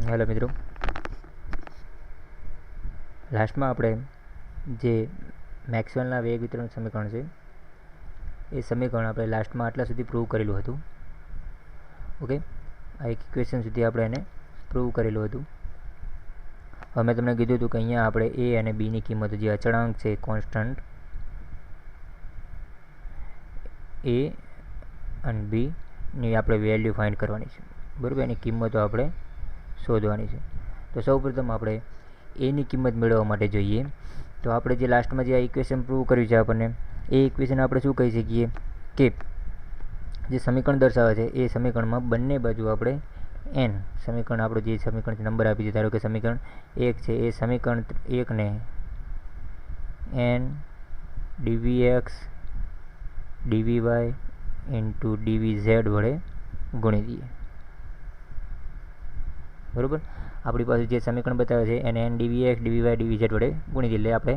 Hello मित्रों, last में આપણે જે મેક્સવેલના વેગ વિતરણ સમીકરણ છે એ સમીકરણ આપણે લાસ્ટમાં આટલા સુધી પ્રૂવ કરેલું હતું. ઓકે, આ એક ઇક્વેશન સુધી આપણે એને પ્રૂવ કરેલું હતું. હવે મેં તમને કીધું હતું કે અહીંયા આપણે એ અને બીની કિંમત જે અચળાંક છે કોન્સ્ટન્ટ એ અને બીની આપણે વેલ્યુ ફાઇન્ડ કરવાની છે. બરાબર, એની કિંમતો આપણે શોધવાની છે. તો સૌપ્રથમ આપણે એની કિંમત મેળવવા માટે જોઈએ તો આપણે જે લાસ્ટમાં જે આ ઇક્વેશન પ્રૂવ કર્યું છે આપણને એ ઇક્વેશન આપણે શું કહી શકીએ કે જે સમીકરણ દર્શાવે છે એ સમીકરણમાં બંને બાજુ આપણે એન સમીકરણ આપણું જે સમીકરણ નંબર આપી છે, ધારો કે સમીકરણ 1 છે, એ સમીકરણ 1ને એન ડીવીએક્સ ડીવીવાય ઇન્ટુ ડીવીઝેડ વડે ગુણી દઈએ. બરાબર, આપણી પાસે જે સમીકરણ બતાવે છે એને એન ડીવીએક્સ ડીવીવાય ડીવીઝેડ વડે ગુણી દઈએ. એટલે આપણે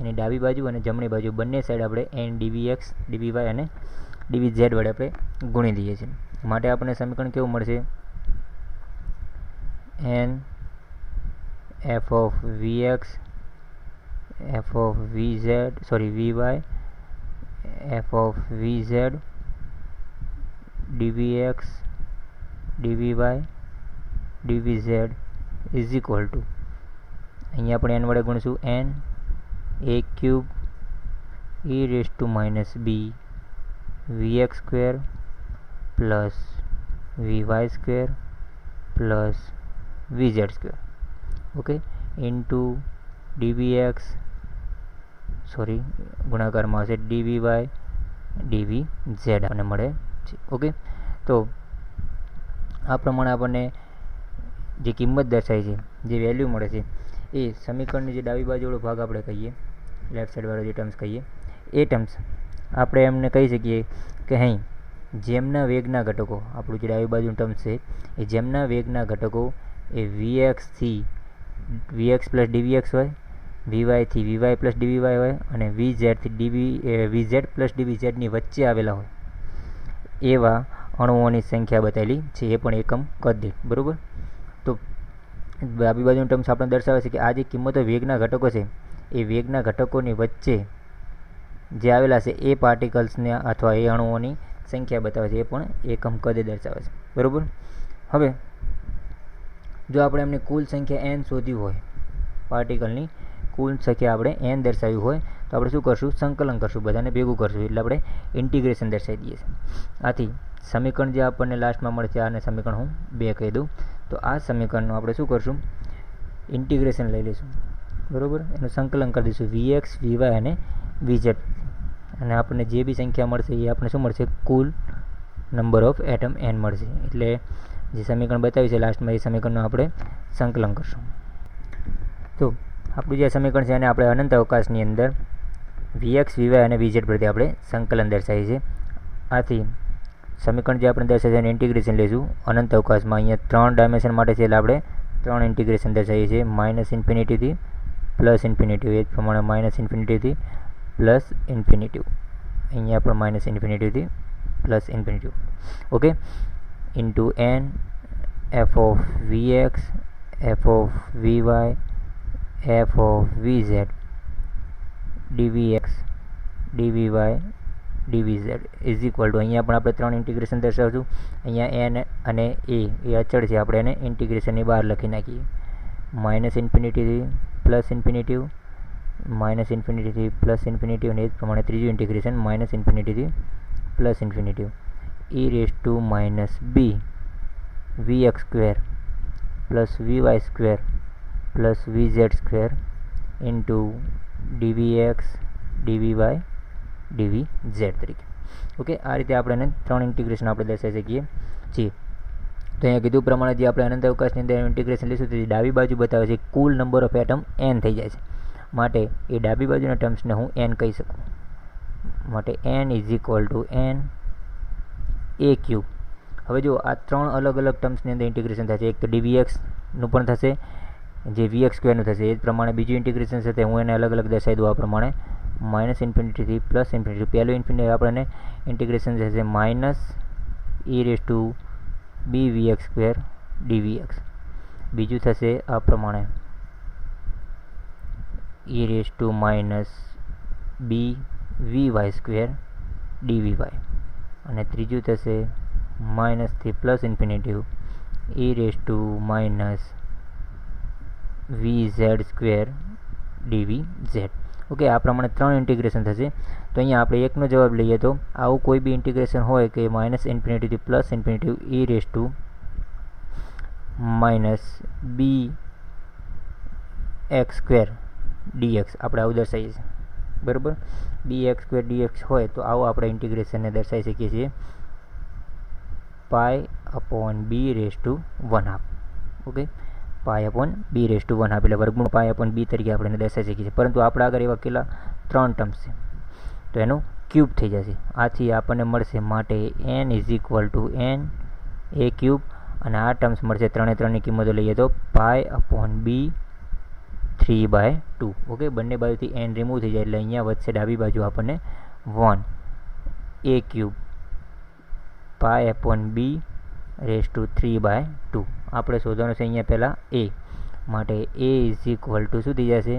એની ડાબી બાજુ અને જમણી બાજુ બંને સાઈડ આપણે એન ડીવીએક્સ ડીવીવાય અને ડીવીઝેડ વડે આપણે ગુણી દઈએ છીએ. માટે આપણને સમીકરણ કેવું મળશે? N F of V X F of V Z V Y F of V Z D V X D V Y D V Z is equal to, અહીંયા આપણે એન વડે ગુણીશું N A cube E raise to minus B V X square plus V Y square plus V Z square. Okay, into D V X ગુણાકારમાં હશે ડીવીવાય ડીવીઝેડ આપણને મળે છે. Okay, તો આ પ્રમાણે આપણને જે કિંમત દર્શાવી છે, જે વેલ્યુ મળે છે, એ સમીકરણની જે ડાબી બાજુવાળો ભાગ આપણે કહીએ, લેફ્ટ સાઈડવાળો જે ટર્મ્સ કહીએ, એ ટર્મ્સ આપણે એમને કહી શકીએ કે અહીં જેમના વેગના ઘટકો, આપણું જે ડાબી બાજુનું ટર્મ્સ છે એ જેમના વેગના ઘટકો એ વીએક્સથી વીએક્સ પ્લસ ડીવીએક્સ હોય, વીવાયથી વીવાય પ્લસ ડીવીવાય હોય અને વીઝેડથી વીઝેડ પ્લસ ડીવીઝેડની વચ્ચે આવેલા હોય એવા અણુઓની સંખ્યા બતાવેલી છે, એ પણ એકમ કદ દીઠ. બરાબર, તો ડાબી બાજુનું ટર્મ્સ આપણે દર્શાવે છે કે આ જે કિંમતો વેગના ઘટકો છે એ વેગના ઘટકોની વચ્ચે જે આવેલા છે એ પાર્ટિકલ્સને અથવા એ અણુઓની સંખ્યા બતાવે છે, એ પણ એકમ કદે દર્શાવે છે. બરાબર, હવે જો આપણે એમની કુલ સંખ્યા એન શોધવી હોય, પાર્ટિકલની કુલ સંખ્યા આપણે એન દર્શાવી હોય તો આપણે શું કરશું? સંકલન કરશું, બધાને ભેગું કરશું, એટલે આપણે ઇન્ટિગ્રેશન દર્શાવી દઈએ છીએ. આથી સમીકરણ જે આપણને લાસ્ટમાં મળે છે, આને સમીકરણ હું 2 કહી દઉં. તો આ સમીકરણનું આપણે શું કરશું? ઇન્ટિગ્રેશન લઈ લઈશું. બરાબર, એનું સંકલન કરી દઈશું વીએક્સ વીવાય અને વીઝેડ, અને આપણને જે બી સંખ્યા મળશે એ આપણે શું મળશે? કુલ નંબર ઓફ એટમ એન મળશે. એટલે જે સમીકરણ બતાવ્યું છે લાસ્ટમાં એ સમીકરણનું આપણે સંકલન કરશું. તો આપણું જે સમીકરણ છે એને આપણે અનંત અવકાશની અંદર વીએક્સ વીવાય અને વીઝેડ પરથી આપણે સંકલન દર્શાવીએ છીએ. આથી સમીકરણ જે આપણે દર્શાવીએ છે એને ઇન્ટિગ્રેશન લઈશું અનંત અવકાશમાં. અહીંયા 3 ડાયમેન્શન માટે છે એટલે આપણે 3 ઇન્ટિગ્રેશન દર્શાવીએ છીએ, માઇનસ ઇન્ફિનિટીથી પ્લસ ઇન્ફિનિટી, એ જ પ્રમાણે માઇનસ ઇન્ફિનિટીથી પ્લસ ઇન્ફિનિટી, અહીંયા પણ માઇનસ ઇન્ફિનિટીથી plus infinity. Okay, into N F of V X F of V Y F of V Z D V X D V Y D V Z is equal to, અહીંયા પણ આપણે 3 ઇન્ટિગ્રેશન દર્શાવશું. અહીંયા એન અને એ અચળ છે, આપણે એને ઇન્ટિગ્રેશનની બહાર લખી નાખીએ. માઇનસ ઇન્ફિનિટીથી પ્લસ ઇન્ફિનિટી, માઇનસ ઇન્ફિનિટીથી પ્લસ ઇન્ફિનિટી, અને એ જ પ્રમાણે ત્રીજું ઇન્ટિગ્રેશન માઇનસ ઇન્ફિનિટીથી plus infinity E raise to minus B V X square plus V Y square plus V Z square into D V X D V Y D V Z તરીકે. ઓકે, આ રીતે આપણે એને 3 ઇન્ટિગ્રેશન આપણે દર્શાવી શકીએ છીએ. તો અહીંયા કીધું પ્રમાણે જે આપણે અનંત અવકાશની અંદર ઇન્ટિગ્રેશન લઈશું તો ડાબી બાજુ બતાવે છે કુલ નંબર ઓફ એટમ એન થઈ જાય છે. માટે એ ડાબી બાજુના ટર્મ્સને હું એન કહી શકું. માટે n is equal to n A cube. હવે જો આ 3 અલગ અલગ ટર્મ્સની અંદર ઇન્ટિગ્રેશન થશે. એક તો ડીવીએક્સનું પણ થશે, જે વીએક્સ સ્ક્વેરનું થશે. એ જ પ્રમાણે બીજું ઇન્ટિગ્રેશન છે તે હું એને અલગ અલગ દર્શાવી દઉં આ પ્રમાણે, માઇનસ ઇન્ફિનિટીથી પ્લસ ઇન્ફિનિટી. પહેલું ઇન્ફિનિટી આપણને ઇન્ટિગ્રેશન થશે minus E raise to B V X square D V X, બીજું થશે આ પ્રમાણે e raise to minus B V square D V Y, અને ત્રીજું થશે માઇનસથી plus infinity e raise to minus V Z square D V Z. Okay, આ પ્રમાણે 3 ઇન્ટિગ્રેશન થશે. તો અહીંયા આપણે એકનો જવાબ લઈએ તો આવું કોઈ બી ઇન્ટિગ્રેશન હોય કે માઇનસ ઇન્ફિનિટીથી plus infinity e raise to minus B X square D X આપણે આવું દર્શાવીએ છીએ, બરાબર. બી એક્સ સ્ક્વેર ડીએક્સ હોય તો આવું આપણે ઇન્ટિગ્રેશનને દર્શાવી શકીએ છીએ પાઈ અપોન બી રેઝ ટુ 1/2. ઓકે, પાઈ અપોન બી રેઝ ટુ 1/2 એટલે વર્ગમૂળ પાઈ અપોન બી તરીકે આપણે એને દર્શાવી શકીએ છીએ. પરંતુ આપણે આગળ એવા કેટલા 3 ટર્મ્સ છે તો એનું ક્યુબ થઈ જશે. આથી આપણને મળશે માટે n is equal two n A cube, અને આ ટર્મ્સ મળશે 3ની કિંમતો લઈએ તો પાઈ અપોન બી 3/2. ઓકે, બંને બાજુથી n રિમૂવ થઈ જાય એટલે અહીંયા વધશે ડાબી બાજુ આપણને 1 એ cube pi upon B rays to 3/2. આપણે શોધવાનું છે અહીંયા પહેલાં એ, માટે એ ઇઝ ઇક્વલ ટુ શું થઈ જશે,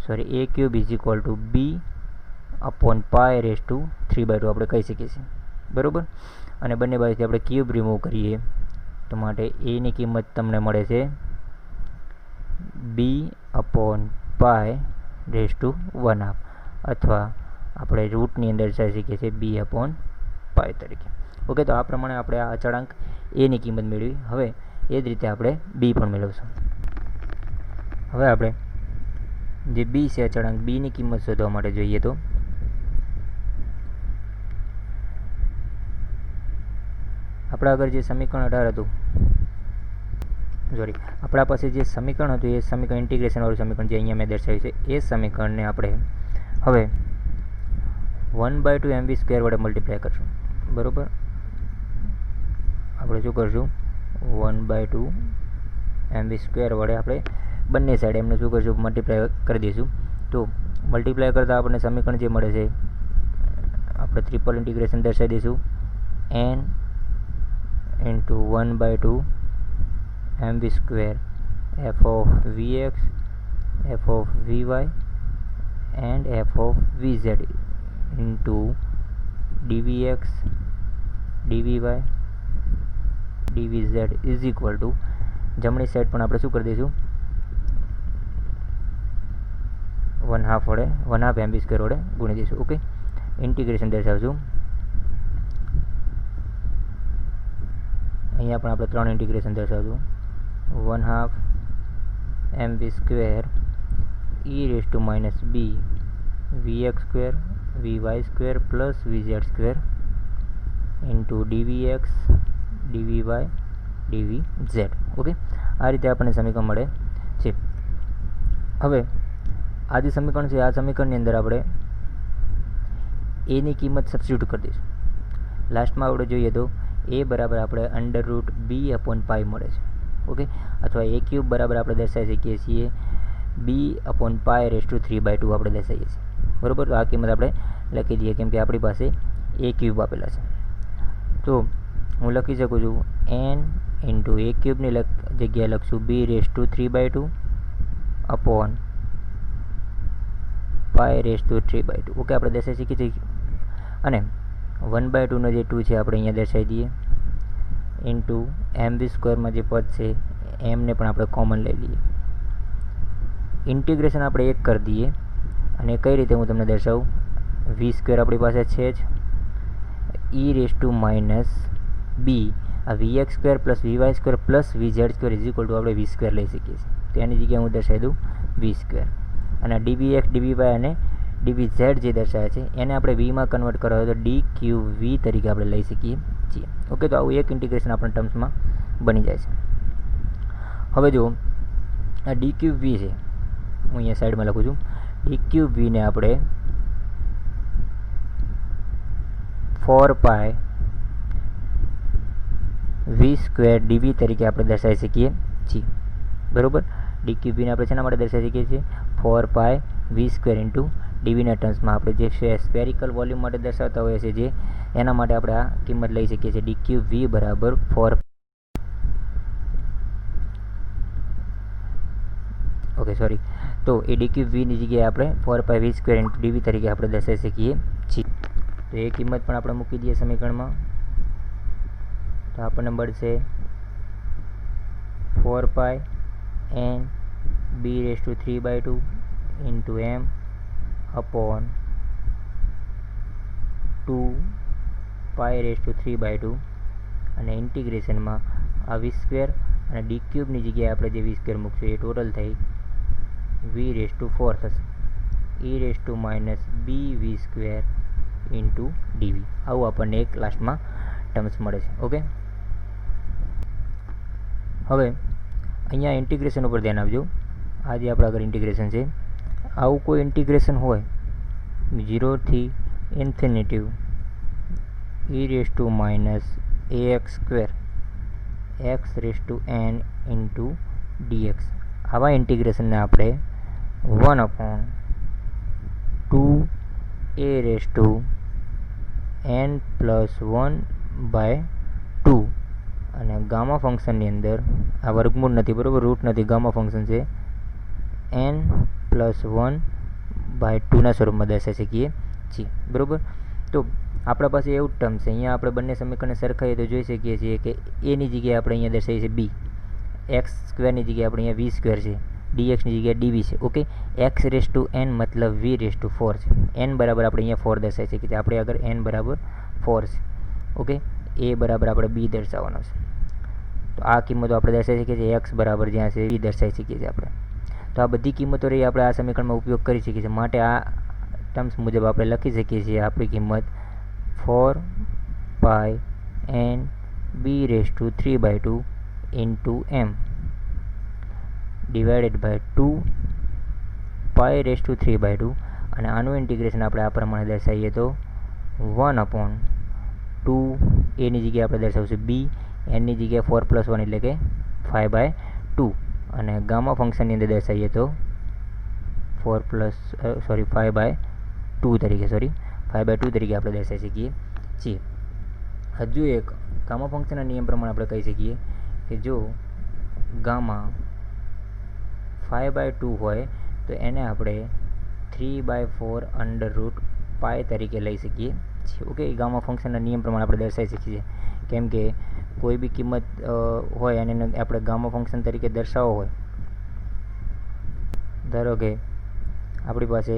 sorry, a cube is equal to b upon pi raise to 3/2 આપણે કહી શકીએ છીએ, બરાબર. અને બંને બાજુથી આપણે ક્યુબ રિમૂવ કરીએ તો માટે એની કિંમત તમને મળે છે બી અપોન પાઈ રેઝ ટુ 1/2, અથવા આપણે રૂટની અંદર દર્શાવી શકીએ છીએ બી અપોન પાઈ તરીકે. ઓકે, તો આ પ્રમાણે આપણે આ અચળાંક એની કિંમત મેળવી. હવે એ જ રીતે આપણે બી પણ મેળવશું. હવે આપણે જે બી છે અચળાંક બીની કિંમત શોધવા માટે જોઈએ તો આપણા આગળ જે સમીકરણ 18 હતું, સોરી, આપણા પાસે જે સમીકરણ હતું એ સમીકરણ ઇન્ટિગ્રેશનવાળું સમીકરણ જે અહીંયા મેં દર્શાવ્યું છે એ સમીકરણને આપણે હવે 1/2 mv સ્ક્વેર વડે મલ્ટીપ્લાય કરશું, બરાબર. આપણે શું કરશું, 1/2 mv સ્ક્વેર વડે આપણે બંને સાઈડ એમને શું કરશું, મલ્ટીપ્લાય કરી દઈશું. તો મલ્ટીપ્લાય કરતાં આપણને સમીકરણ જે મળે છે આપણે ટ્રિપલ ઇન્ટિગ્રેશન દર્શાવી દઈશું n into 1/2 mv square f of vx f of vy and f of vz into dvx dvy dvz is equal two જમણી સાઈડ પણ આપણે શું કરી દઈશું 1/2 વડે 1/2 mv સ્ક્વેર વડે ગુણી દઈશું. ઓકે, ઇન્ટિગ્રેશન દર્શાવશું. અહીંયા પણ આપણે 3 ઇન્ટિગ્રેશન દર્શાવશું 1/2 mv square e raise to minus B vx square vy square plus vz square into dvx dvy dvz. Okay, આ રીતે આપણને સમીકરણ મળે છે. હવે આ જે સમીકરણ છે આ સમીકરણની અંદર આપણે એની કિંમત સબસ્ટિટ્યુટ કરી દઈશું. લાસ્ટમાં આપણે જોઈએ તો એ બરાબર આપણે અંડર રૂટ બી અપોન પાઈ મળે છે. ઓકે, અથવા એ ક્યુબ બરાબર આપણે દર્શાવી શકીએ છીએ બી અપોન પાઈ રેઝ ટુ 3/2 આપણે દર્શાવીએ છીએ, બરાબર. તો આ કિંમત આપણે લખી દઈએ કેમ કે આપણી પાસે એ ક્યુબ આપેલા છે. તો હું લખી શકું છું n ઇન્ટુ એ ક્યુબની જગ્યાએ લખશું બી rays to 3/2 upon pi raise to 3/2. Okay, આપણે દર્શાવી શીખી છીએ. અને 1/2 નો જે 2 છે આપણે અહીંયા દર્શાવી દઈએ ઇન્ટુ mv સ્ક્વેરમાં જે પદ છે એમને પણ આપણે કોમન લઈ લઈએ. ઇન્ટિગ્રેશન આપણે એક કરી દઈએ અને કઈ રીતે હું તમને દર્શાવું, વી સ્ક્વેર આપણી પાસે છે જ, e રેઝ ટુ માઇનસ બી આ vx square plus vy square plus vz square is equal two આપણે વી સ્ક્વેર લઈ શકીએ છીએ. તો એની જગ્યાએ હું દર્શાવી દઉં વી સ્ક્વેર, અને dvx dvy અને dvz જે દર્શાવે છે એને આપણે વીમાં કન્વર્ટ કરવા હોય તો dqv તરીકે આપણે લઈ શકીએ છીએ. ઓકે, તો આવું એક ઇન્ટિગ્રેશન આપણા ટર્મ્સમાં બની જાય છે. હવે જો આ dqv છે, હું અહીંયા સાઈડમાં લખું છું, dqvને આપણે 4 પાઈ વી સ્ક્વેર ડીવી તરીકે આપણે દર્શાવી શકીએ છીએ, બરાબર. dqvને આપણે શેના માટે દર્શાવી શકીએ છીએ, 4 પાઈ વી સ્ક્વેર ઇન્ટુ ડીવીના ટર્મ્સમાં આપણે જે સ્ફેરિકલ વોલ્યુમ માટે દર્શાવતા હોઈએ છીએ જે એના માટે આપણે આ કિંમત લઈ શકીએ છીએ dqv બરાબર 4 ઓકે સોરી, તો એ ડી ક્યુબ વીની જગ્યાએ આપણે 4πv² ઇન્ટુ ડીવી તરીકે આપણે દર્શાવી શકીએ છીએ. તો એ કિંમત પણ આપણે મૂકી દઈએ સમીકરણમાં. તો આપણને મળશે 4π(n)(b)^3/2 ઇન્ટુ m અપોન 2π(3/2) અને ઇન્ટિગ્રેશનમાં આ v² અને ડી ક્યુબની જગ્યાએ આપણે જે v² મૂકશું એ ટોટલ થઈ v⁴ થશે, e−bv² ઇન્ટુ ડીવી. આવું આપણને એક લાસ્ટમાં ટર્મ્સ મળે છે. ઓકે, હવે અહીંયા ઇન્ટિગ્રેશન ઉપર ધ્યાન આપજો. આ જે આપણા આગળ ઇન્ટિગ્રેશન છે, આવું કોઈ ઇન્ટિગ્રેશન હોય 0 થી infinity e−ax² x⁴n into dx, આવા ઇન્ટિગ્રેશનને આપણે 1/2an+1/2 અને ગામા ફંક્શનની અંદર આ વર્ગમૂળ નથી, બરાબર, રૂટ નથી, ગામા ફંક્શન છે, n+1/2ના સ્વરૂપમાં દર્શાવી શકીએ છીએ. બરાબર. તો આપણા પાસે એવું ટર્મ છે. અહીંયા આપણે બંને સમીકરણને સરખાઈએ તો જોઈ શકીએ છીએ કે એની જગ્યાએ આપણે અહીંયા દર્શાવીએ છીએ બી, x² જગ્યાએ આપણે અહીંયા v² છે, dxની જગ્યાએ dv છે. ઓકે, x⁴n મતલબ v⁴ છે. n બરાબર આપણે અહીંયા 4 દર્શાવી શકીએ છીએ. આપણે આગળ n બરાબર 4 છે. ઓકે, a બરાબર આપણે b દર્શાવવાનો છે. તો આ કિંમતો આપણે દર્શાવી શકીએ છીએ. x બરાબર જ્યાં છે v દર્શાવી શકીએ છીએ આપણે. તો આ બધી કિંમતો રહી આપણે આ સમીકરણમાં ઉપયોગ કરી શકીએ છીએ. માટે આ ટર્મ્સ મુજબ આપણે લખી શકીએ છીએ આપણી કિંમત 4π(n)(b)^3/2 into m divided by 2π(3/2) અને આનું ઇન્ટિગ્રેશન આપણે આ પ્રમાણે દર્શાવીએ તો 1/2 એની જગ્યાએ આપણે દર્શાવશું b, એનની જગ્યાએ 4+1 એટલે કે 5/2 અને ગામા ફંક્શનની અંદર દર્શાવીએ તો 5/2 તરીકે આપણે દર્શાવી શકીએ છીએ. હજુ એક ગામા ફંક્શનના નિયમ પ્રમાણે આપણે કહી શકીએ કે જો ગામા 5/2 હોય તો એને આપણે 3/4 તરીકે લઈ શકીએ છીએ. ઓકે, ગામા ફંક્શનના નિયમ પ્રમાણે આપણે દર્શાવી શકીએ છીએ. કેમ કે કોઈ બી કિંમત હોય અને આપણે ગામા ફંક્શન તરીકે દર્શાવવો હોય, ધારો કે આપણી પાસે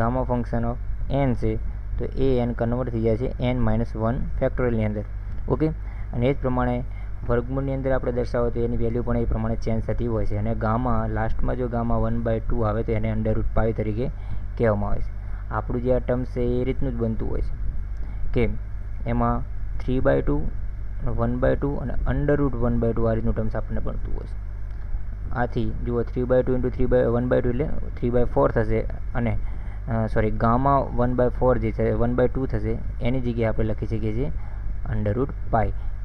ગામા ફંક્શન ઓફ n છે, તો એ n કન્વર્ટ થઈ જાય છે n-1 અંદર. ઓકે, અને એ જ પ્રમાણે વર્ગમૂળની અંદર આપણે દર્શાવો તો એની વેલ્યુ પણ એ પ્રમાણે ચેન્જ થતી હોય છે. અને ગામા લાસ્ટમાં જો ગામા 1/2 આવે તો એને √π તરીકે કહેવામાં આવે છે. આપણું જે આ ટર્મ છે એ રીતનું જ બનતું હોય છે કે એમાં 3/2, 1/2 અને √1/2 આ રીતનું ટર્મ્સ આપણને બનતું હોય છે. આથી જુઓ 3/2 ઇન્ટુ 1/2 એટલે 3/4 થશે અને ગામા 1/4 જે છે 1/2 થશે, એની જગ્યાએ આપણે લખી શકીએ છીએ √π.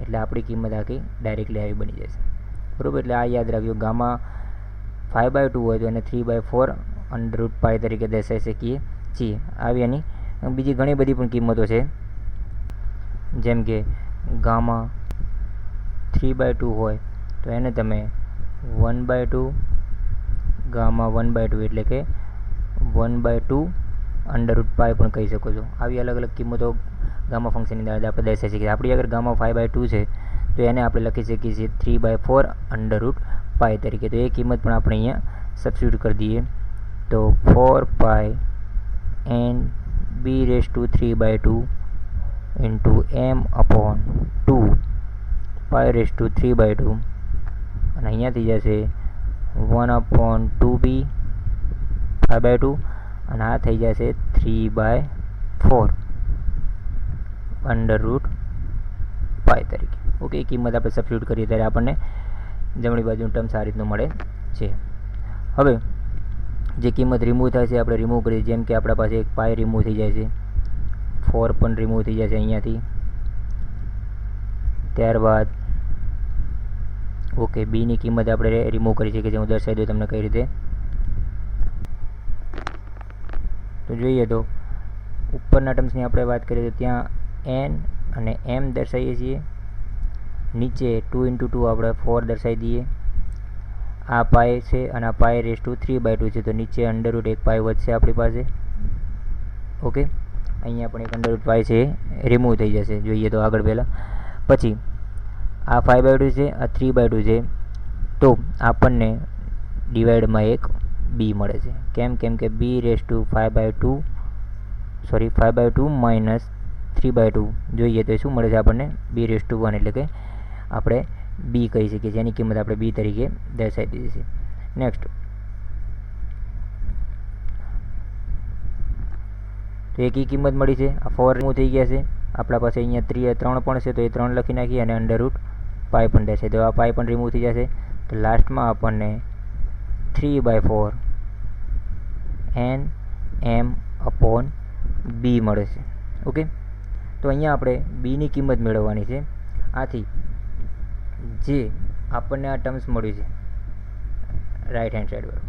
એટલે આપણી કિંમત આખી ડાયરેક્ટલી આવી બની જશે. બરાબર. એટલે આ યાદ રાખજો, ગામા 5/2 હોય તો એને 3/4 √π તરીકે દર્શાવી શકીએ છીએ. આવી એની બીજી ઘણી બધી પણ કિંમતો છે, જેમ કે ગામા 3/2 હોય તો એને તમે 1/2 ગામા 1/2 એટલે કે 1/2 √π પણ કહી શકો છો. આવી અલગ અલગ કિંમતો ગામા ફંક્શનની અંદર આપણે દર્શાવી શકીએ. આપણી અગર ગામા 5/2 છે તો એને આપણે લખી શકીએ છીએ 3/4 √π તરીકે. તો એ કિંમત પણ આપણે અહીંયા સબસ્ટિટ્યુટ કરી દઈએ તો 4π(n)(b)^3/2 ઇન્ટુ m/2π(3/2) અને અહીંયા થઈ જશે 1/2b 5/2 અને આ થઈ જશે 3/4 √π તરીકે. ઓકે, એ કિંમત આપણે સબસ્ટિટ્યુટ કરીએ ત્યારે આપણને જમણી બાજુનું ટર્મ્સ આ રીતનું મળે છે. હવે જે કિંમત રિમૂવ થાય છે આપણે રિમૂવ કરીએ. જેમ કે આપણા પાસે એક π રિમૂવ થઈ જાય છે, 4 પણ રિમૂવ થઈ જાય છે અહીંયાથી. ત્યારબાદ ઓકે, બીની કિંમત આપણે રિમૂવ કરી શકીએ છીએ. હું દર્શાવી દઉં તમને કઈ રીતે. તો જોઈએ તો ઉપરના ટર્મ્સની આપણે વાત કરીએ તો ત્યાં n અને m દર્શાવીએ છીએ. નીચે 2 × 2 આપણે 4 દર્શાવી દઈએ આ પાય છે અને આ પાય રેસ ટુ 3/2 છે, તો નીચે અંડરરૂટ 1 પાય વધશે આપણી પાસે. ઓકે, અહીંયા પણ એક અંડરરૂટ પાય છે એ રિમૂવ થઈ જશે. જોઈએ તો આગળ પહેલાં પછી આ 5/2 છે, આ 3/2 છે, તો આપણને ડિવાઈડમાં એક બી મળે છે. કેમ કે બી રેસ ટુ 5/2 માઇનસ 3/2 જોઈએ તો શું મળે છે આપણને? બી રેસ ટુ 1, એટલે કે આપણે બી કહી શકીએ છીએ. એની કિંમત આપણે બી તરીકે દર્શાવી દીધી છે. નેક્સ્ટ, તો એકી કિંમત મળી છે. આ 4 રિમૂવ થઈ ગયા છે. આપણા પાસે અહીંયા 3 પણ છે, તો એ 3 લખી નાખીએ અને અંડરરૂટ પાય પણ રહેશે, તો આ પાય પણ રિમૂવ થઈ જશે. તો લાસ્ટમાં આપણને 3/4 એન એમ અપોન બી મળે છે. ઓકે, તો અહીંયા આપણે બીની કિંમત મેળવવાની છે. આથી જે આપણને આ ટર્મ્સ મળ્યું છે રાઈટ હેન્ડ સાઈડ પર.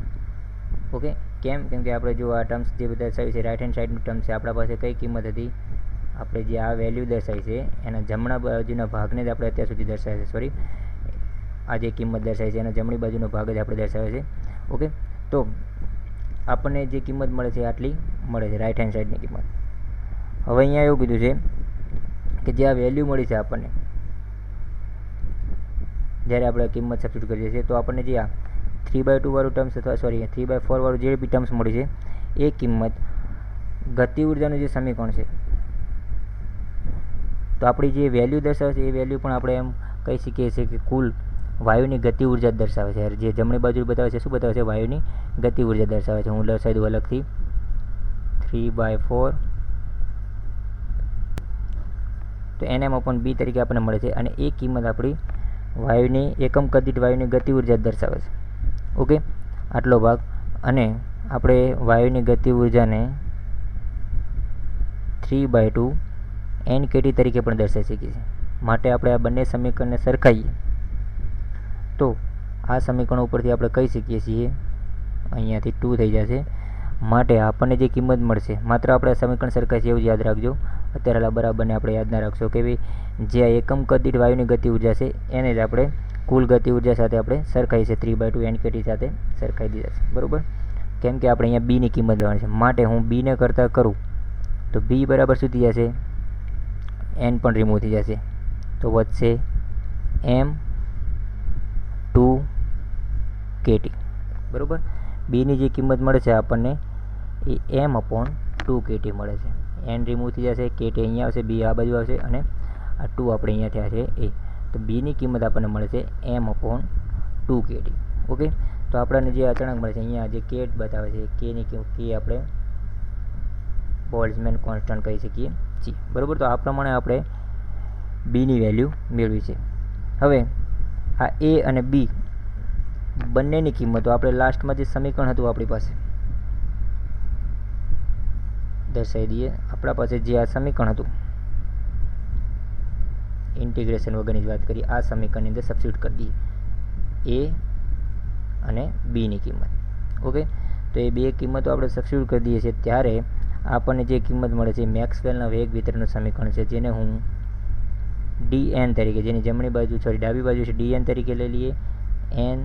ઓકે, કેમ કે આપણે જો આ ટર્મ્સ જે બધા દર્શાવી છે રાઈટ હેન્ડ સાઈડનું ટર્મ છે, આપણા પાસે કઈ કિંમત હતી? આપણે જે આ વેલ્યુ દર્શાવી છે એના જમણા બાજુના ભાગને જ આપણે અત્યાર સુધી દર્શાવે છે. આ જે કિંમત દર્શાવી છે એના જમણી બાજુનો ભાગ જ આપણે દર્શાવે છે. ઓકે, તો આપણને જે કિંમત મળે છે આટલી મળે છે, રાઈટ હેન્ડ સાઈડની કિંમત. હવે અહીંયા એવું કીધું છે કે જે આ વેલ્યુ મળી છે આપણને, જ્યારે આપણે કિંમત સબસ્ટિટ્યૂટ કરીએ છીએ, તો આપણને જે આ 3/2 વાળું ટર્મ્સ અથવા 3/4 વાળું જે બી ટર્મ્સ મળી છે એ કિંમત ગતિ ઉર્જાનું જે સમીકરણ છે, તો આપણી જે વેલ્યુ દર્શાવે છે એ વેલ્યુ પણ આપણે એમ કહી શકીએ છીએ કે કુલ વાયુની ગતિ ઉર્જા જ દર્શાવે છે. જે જમણી બાજુ બતાવે છે શું બતાવે છે? વાયુની ગતિ ઉર્જા દર્શાવે છે. હું લસાઈ દઉં અલગથી 3/4 તો NM/B તરીકે આપણને મળે છે, અને એ કિંમત આપણી વાયુની એકમ કદ દીઠ વાયુની ગતિ ઉર્જા દર્શાવે છે. ઓકે, આટલો ભાગ. અને આપણે વાયુની ગતિ ઉર્જાને 3/2 NKT તરીકે પણ દર્શાવી શકીએ છીએ. માટે આપણે આ બંને સમીકરણને સરખાઈએ તો આ સમીકરણ ઉપરથી આપણે કહી શકીએ છીએ, અહીંયાથી 2 થઈ જશે. માટે આપણને જે કિંમત મળશે, માત્ર આપણે આ સમીકરણ સરખાઈએ એવું જ યાદ રાખજો. અત્યારે બરાબરને આપણે યાદ ના રાખશો કે ભાઈ જે આ એકમ કદ દીઠ વાયુની ગતિ ઉર્જા છે એને જ આપણે કુલ ગતિ ઉર્જા સાથે આપણે સરખાઈ છે, 3/2 NKT સાથે સરખાઈ દીધા છે. બરાબર, કેમ કે આપણે અહીંયા બીની કિંમત લેવાની છે. માટે હું બીને કરતાં કરું તો બી બરાબર શું થઈ જશે? એન પણ રિમૂવ થઈ જશે, તો વધશે M2KT. બરાબર, બીની જે કિંમત મળે છે આપણને એ M/2KT મળે છે. એન રિમૂવ થઈ જશે, KT અહીંયા આવશે, બી આ બાજુ આવશે, અને આ 2 આપણે અહીંયા થયા છે એ. તો બીની કિંમત આપણને મળે છે M/2KT. ઓકે, તો આપણને જે અચળાંક મળે છે અહીંયા જે કે બતાવે છે, કેની કિંમત કે આપણે બોલ્ટ્ઝમેન કોન્સ્ટન્ટ કહી શકીએ છીએ. બરાબર, તો આ પ્રમાણે આપણે બીની વેલ્યુ મેળવી છે. હવે આ એ અને બી બંનેની કિંમતો આપણે લાસ્ટમાં જે સમીકરણ હતું આપણી પાસે દર્શાવી દઈએ. આપણા પાસે જે આ સમીકરણ હતું, ઇન્ટિગ્રેશન વગરની જ વાત કરીએ, આ સમીકરણની અંદર સબસ્ટિટ્યુટ કરી દઈએ એ અને બીની કિંમત. ઓકે, તો એ બે કિંમતો આપણે સબસ્ટિટ્યુટ કરી દઈએ છીએ ત્યારે આપણને જે કિંમત મળે છે મેક્સવેલના વેગ વિતરણનું સમીકરણ છે, જેને હું dn તરીકે, જેની જમણી બાજુ ડાબી બાજુ છે dn તરીકે લઈ લઈએ. n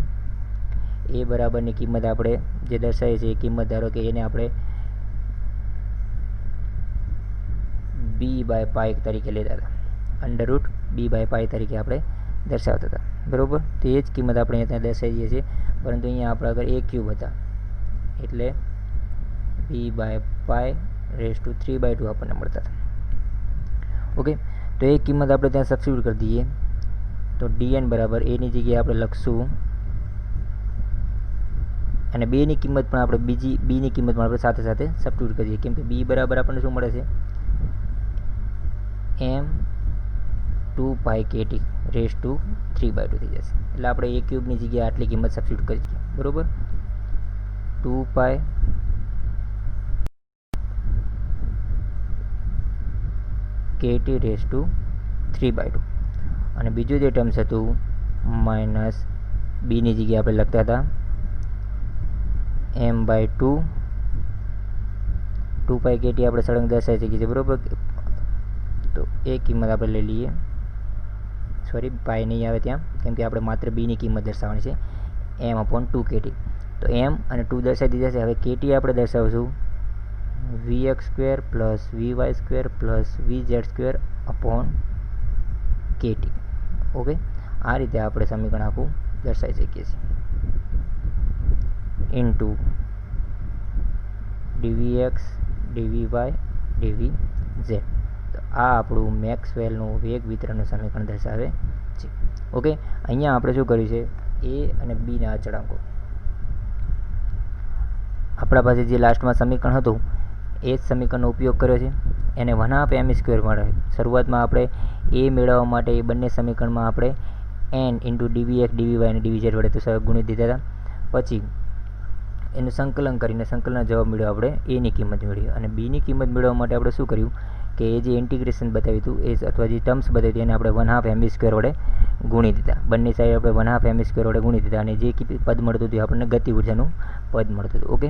એ બરાબરની કિંમત આપણે જે દર્શાવીએ છીએ એ કિંમત ધારો કે એને આપણે b/π તરીકે લેતા હતા, અંડરરૂટ b/π તરીકે આપણે દર્શાવતા હતા. બરાબર, તો એ જ કિંમત આપણે અહીંયા દર્શાવીએ છીએ, પરંતુ અહીંયા આપણે આગળ a ક્યુબ હતા એટલે b/π રેસ ટુ 3/2 આપણને મળતા હતા. ઓકે, તો એ કિંમત આપણે ત્યાં સબસ્ટિટ્યુટ કરી દઈએ તો dn બરાબર એની જગ્યાએ આપણે લખશું, અને બેની કિંમત પણ આપણે બીની કિંમત પણ આપણે સાથે સાથે સબસ્ટિટ્યુટ કરીએ, કેમ કે બી બરાબર આપણને શું મળે છે? M2πKT રેસ ટુ 3/2 થઈ જશે. એટલે આપણે a ક્યુબની જગ્યાએ આટલી કિંમત સબસ્ટિટ્યુટ કરી દઈએ. બરાબર, 2π KT રેસ ટુ 3/2, અને બીજું જે ટર્મ્સ હતું માઇનસ બીની જગ્યાએ આપણે લખતા હતા M/2 2πKT આપણે સળંગ દર્શાવી શકીએ છીએ. બરાબર, તો એ કિંમત આપણે લઈ લઈએ, પાય નહીં આવે ત્યાં, કેમ કે આપણે માત્ર બીની કિંમત દર્શાવવાની છે. M upon 2KT. તો એમ અને 2 દર્શાવી દીધા છે. હવે KT આપણે દર્શાવશું VX² plus VY² plus VZ² upon KT. Okay, આ રીતે આપણે સમીકરણ આખું દર્શાવી શકીએ છીએ. Into dvx dvy dvz. તો આ આપણું મેક્સવેલનું વેગ વિતરણનું સમીકરણ દર્શાવે છે. ઓકે, અહીંયા આપણે શું કર્યું છે, એ અને બીના અચળાંકો આપણા પાસે જે લાસ્ટમાં સમીકરણ હતું એ જ સમીકરણનો ઉપયોગ કર્યો છે. એને 1/2m² મળે. શરૂઆતમાં આપણે એ મેળવવા માટે એ બંને સમીકરણમાં આપણે n ઇન્ટુ dvx dvy અને dvz વડે તો ગુણી દીધા હતા. પછી એનું સંકલન કરીને સંકલનનો જવાબ મેળવ્યો આપણે એની કિંમત મેળવી. અને બીની કિંમત મેળવવા માટે આપણે શું કર્યું કે એ જે ઇન્ટિગ્રેશન બતાવ્યું હતું એ અથવા જે ટર્મ્સ બતાવી હતી એને આપણે 1/2m² વડે ગુણી દીધા. બંને સાઈડ આપણે 1/2m² વડે ગુણી દીધા અને જે પદ મળતું હતું આપણને ગતિ ઉર્જાનું પદ મળતું હતું. ઓકે,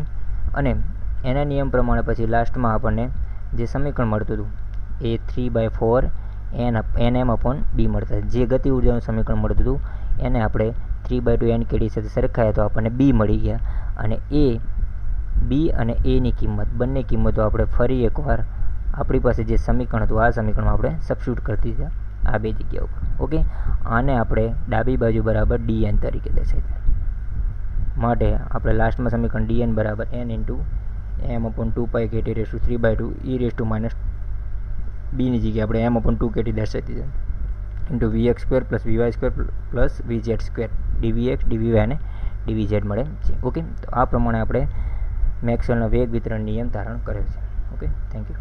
અને એના નિયમ પ્રમાણે પછી લાસ્ટમાં આપણને જે સમીકરણ મળતું હતું એ 3/4 nm અપોન b મળતા. જે ગતિ ઉર્જાનું સમીકરણ મળતું હતું એને આપણે 3/2 nKT સાથે સરખાયા તો આપણને b મળી ગયા. અને b અને એની કિંમત બંને કિંમતો આપણે ફરી એકવાર આપણી પાસે જે સમીકરણ હતું આ સમીકરણમાં આપણે સબસ્ટિટ્યૂટ કરી દીધા આ બે જગ્યા ઉપર. ઓકે, આને આપણે ડાબી બાજુ બરાબર dn તરીકે દર્શાવી માટે આપણે લાસ્ટમાં સમીકરણ dn બરાબર n into m upon 2πkt/3/2 બીની જગ્યાએ આપણે m અપોન 2KT દર્શાવી દીધા into VX² plus VY² plus VZ² dvx dvy અને dvz મળે છે. ઓકે, તો આ પ્રમાણે આપણે મેક્સવેલનો વેગ વિતરણ નિયમ ધારણ કર્યો છે. Okay, thank you.